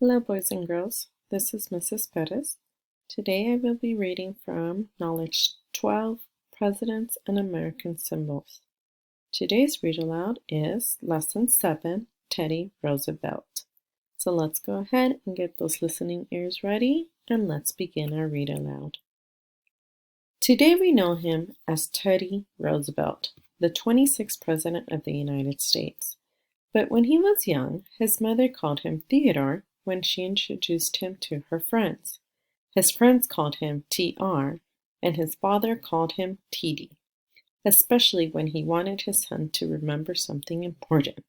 Hello, boys and girls. This is Mrs. Perez. Today I will be reading from Knowledge 12, Presidents and American Symbols. Today's read aloud is Lesson 7, Teddy Roosevelt. So let's go ahead and get those listening ears ready and let's begin our read aloud. Today we know him as Teddy Roosevelt, the 26th President of the United States. But when he was young, his mother called him Theodore when she introduced him to her friends. His friends called him TR, and his father called him TD, especially when he wanted his son to remember something important.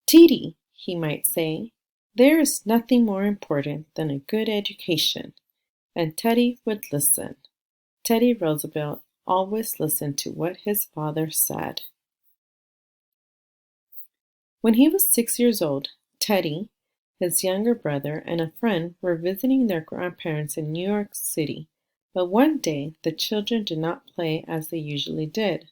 TD, he might say, there is nothing more important than a good education, and Teddy would listen. Teddy Roosevelt always listened to what his father said. When he was 6 years old, Teddy, his younger brother, and a friend were visiting their grandparents in New York City, but one day the children did not play as they usually did.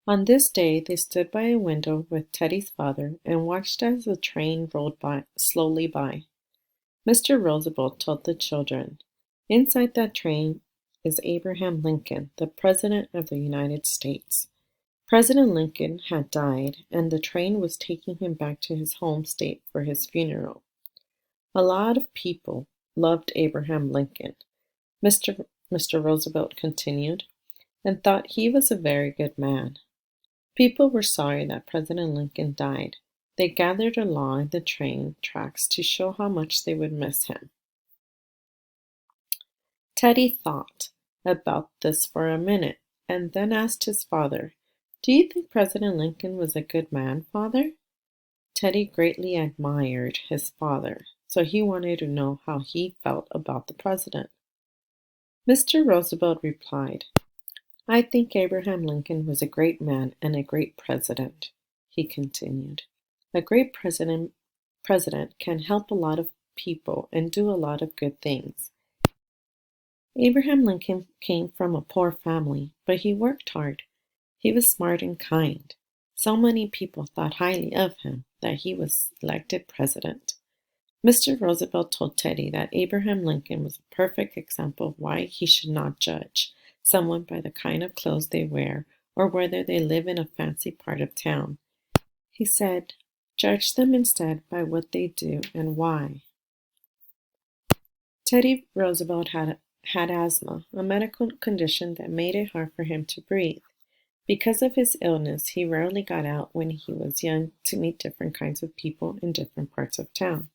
On this day, they stood by a window with Teddy's father and watched as the train rolled slowly by. Mr. Roosevelt told the children, "Inside that train is Abraham Lincoln, the President of the United States." President Lincoln had died, and the train was taking him back to his home state for his funeral. A lot of people loved Abraham Lincoln, Mr. Roosevelt continued, and thought he was a very good man. People were sorry that President Lincoln died. They gathered along the train tracks to show how much they would miss him. Teddy thought about this for a minute and then asked his father, "Do you think President Lincoln was a good man, Father?" Teddy greatly admired his father, so he wanted to know how he felt about the president. Mr. Roosevelt replied, "I think Abraham Lincoln was a great man and a great president," he continued. "A great president can help a lot of people and do a lot of good things. Abraham Lincoln came from a poor family, but he worked hard. He was smart and kind. So many people thought highly of him that he was elected president." Mr. Roosevelt told Teddy that Abraham Lincoln was a perfect example of why he should not judge someone by the kind of clothes they wear or whether they live in a fancy part of town. He said, "Judge them instead by what they do and why." Teddy Roosevelt had asthma, a medical condition that made it hard for him to breathe. Because of his illness, he rarely got out when he was young to meet different kinds of people in different parts of town.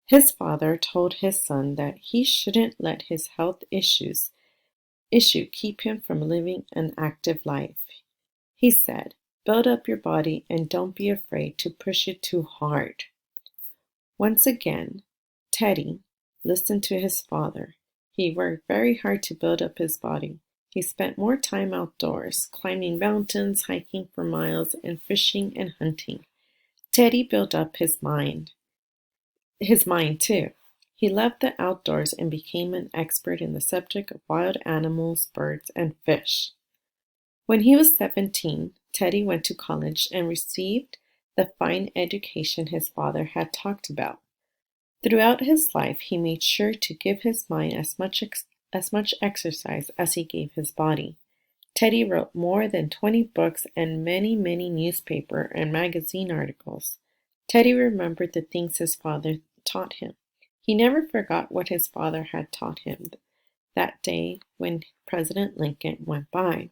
His father told his son that he shouldn't let his health issue keep him from living an active life. He said, "Build up your body and don't be afraid to push it too hard." Once again, Teddy listened to his father. He worked very hard to build up his body. He spent more time outdoors, climbing mountains, hiking for miles, and fishing and hunting. Teddy built up his mind too. He loved the outdoors and became an expert in the subject of wild animals, birds, and fish. When he was 17, Teddy went to college and received the fine education his father had talked about. Throughout his life, he made sure to give his mind as much exercise as he gave his body. Teddy wrote more than 20 books and many, many newspaper and magazine articles. Teddy remembered the things his father taught him. He never forgot what his father had taught him that day when President Lincoln went by.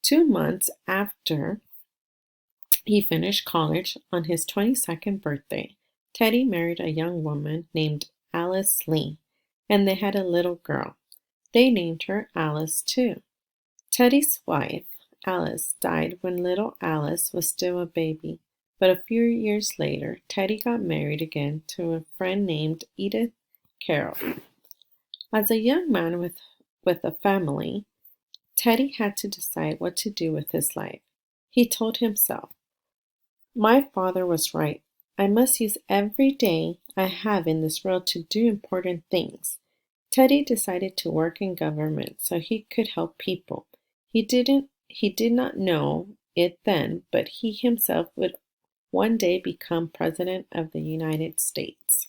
2 months after he finished college, on his 22nd birthday, Teddy married a young woman named Alice Lee, and they had a little girl. They named her Alice too. Teddy's wife, Alice, died when little Alice was still a baby, but a few years later, Teddy got married again to a friend named Edith Carroll. As a young man with a family, Teddy had to decide what to do with his life. He told himself, "My father was right. I must use every day I have in this world to do important things." Teddy decided to work in government so he could help people. He did not know it then, but he himself would one day become President of the United States.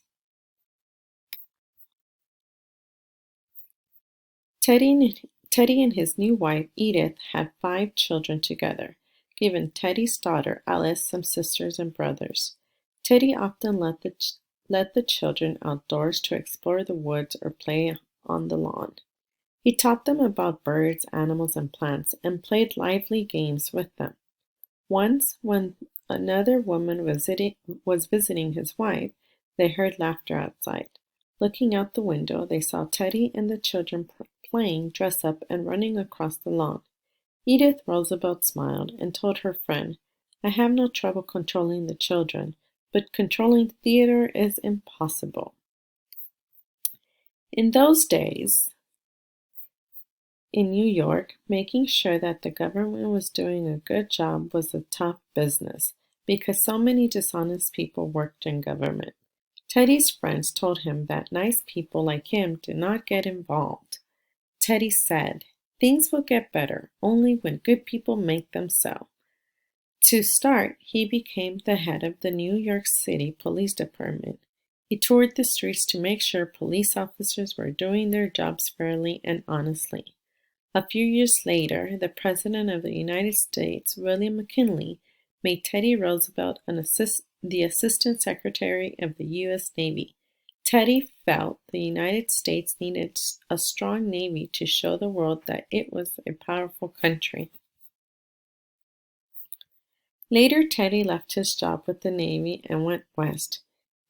Teddy and his new wife, Edith, had 5 children together, giving Teddy's daughter, Alice, some sisters and brothers. Teddy often led the children outdoors to explore the woods or play on the lawn. He taught them about birds, animals, and plants, and played lively games with them. Once, when another woman was visiting his wife, they heard laughter outside. Looking out the window, they saw Teddy and the children playing dress up and running across the lawn. Edith Roosevelt smiled and told her friend, "I have no trouble controlling the children, but controlling theater is impossible." In those days, in New York, making sure that the government was doing a good job was a tough business because so many dishonest people worked in government. Teddy's friends told him that nice people like him did not get involved. Teddy said, "Things will get better only when good people make them so." To start, he became the head of the New York City Police Department. He toured the streets to make sure police officers were doing their jobs fairly and honestly. A few years later, the President of the United States, William McKinley, made Teddy Roosevelt the Assistant Secretary of the U.S. Navy. Teddy felt the United States needed a strong navy to show the world that it was a powerful country. Later, Teddy left his job with the Navy and went west.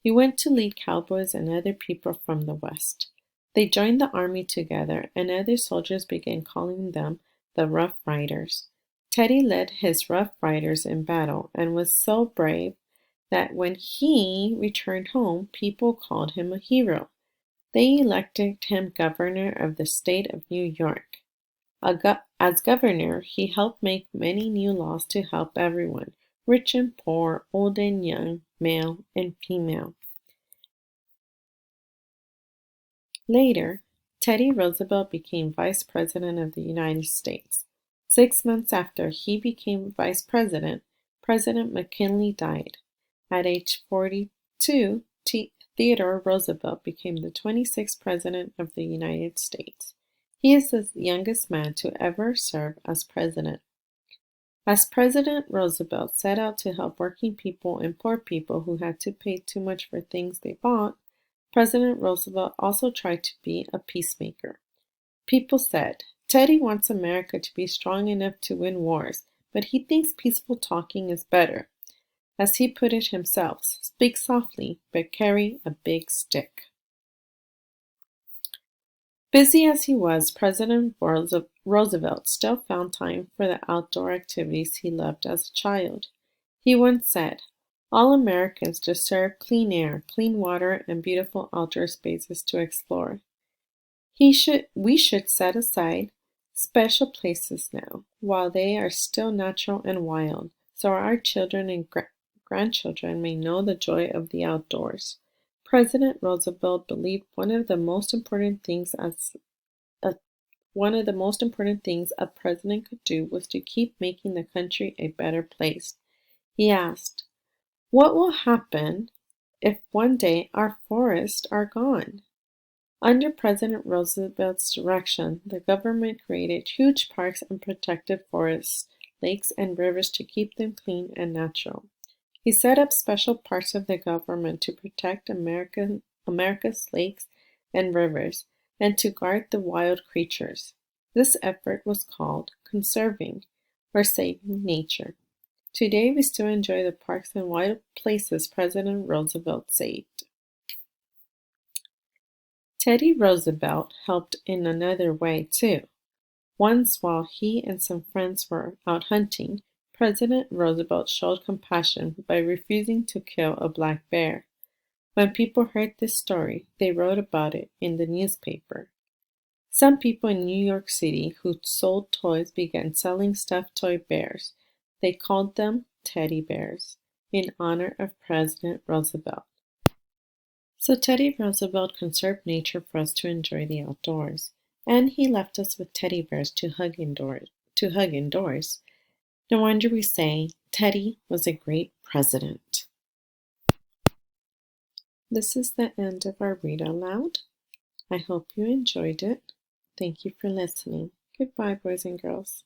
He went to lead cowboys and other people from the West. They joined the army together, and other soldiers began calling them the Rough Riders. Teddy led his Rough Riders in battle and was so brave that when he returned home, people called him a hero. They elected him governor of the state of New York. As governor, he helped make many new laws to help everyone, rich and poor, old and young, male and female. Later, Teddy Roosevelt became Vice President of the United States. 6 months after he became Vice President, President McKinley died. At age 42, Theodore Roosevelt became the 26th President of the United States. He is the youngest man to ever serve as president. As President Roosevelt set out to help working people and poor people who had to pay too much for things they bought, President Roosevelt also tried to be a peacemaker. People said, "Teddy wants America to be strong enough to win wars, but he thinks peaceful talking is better." As he put it himself, "Speak softly, but carry a big stick." Busy as he was, President Roosevelt still found time for the outdoor activities he loved as a child. He once said, "All Americans deserve clean air, clean water, and beautiful outdoor spaces to explore." We should set aside special places now, while they are still natural and wild, so our children and grandchildren may know the joy of the outdoors. President Roosevelt believed one of the most important things a president could do was to keep making the country a better place. He asked, "What will happen if one day our forests are gone?" Under President Roosevelt's direction, the government created huge parks and protected forests, lakes, and rivers to keep them clean and natural. He set up special parts of the government to protect America's lakes and rivers and to guard the wild creatures. This effort was called conserving or saving nature. Today, we still enjoy the parks and wild places President Roosevelt saved. Teddy Roosevelt helped in another way, too. Once, while he and some friends were out hunting, President Roosevelt showed compassion by refusing to kill a black bear. When people heard this story, they wrote about it in the newspaper. Some people in New York City who sold toys began selling stuffed toy bears. They called them teddy bears, in honor of President Roosevelt. So Teddy Roosevelt conserved nature for us to enjoy the outdoors, and he left us with teddy bears to hug indoors. No wonder we say Teddy was a great president. This is the end of our read aloud. I hope you enjoyed it. Thank you for listening. Goodbye, boys and girls.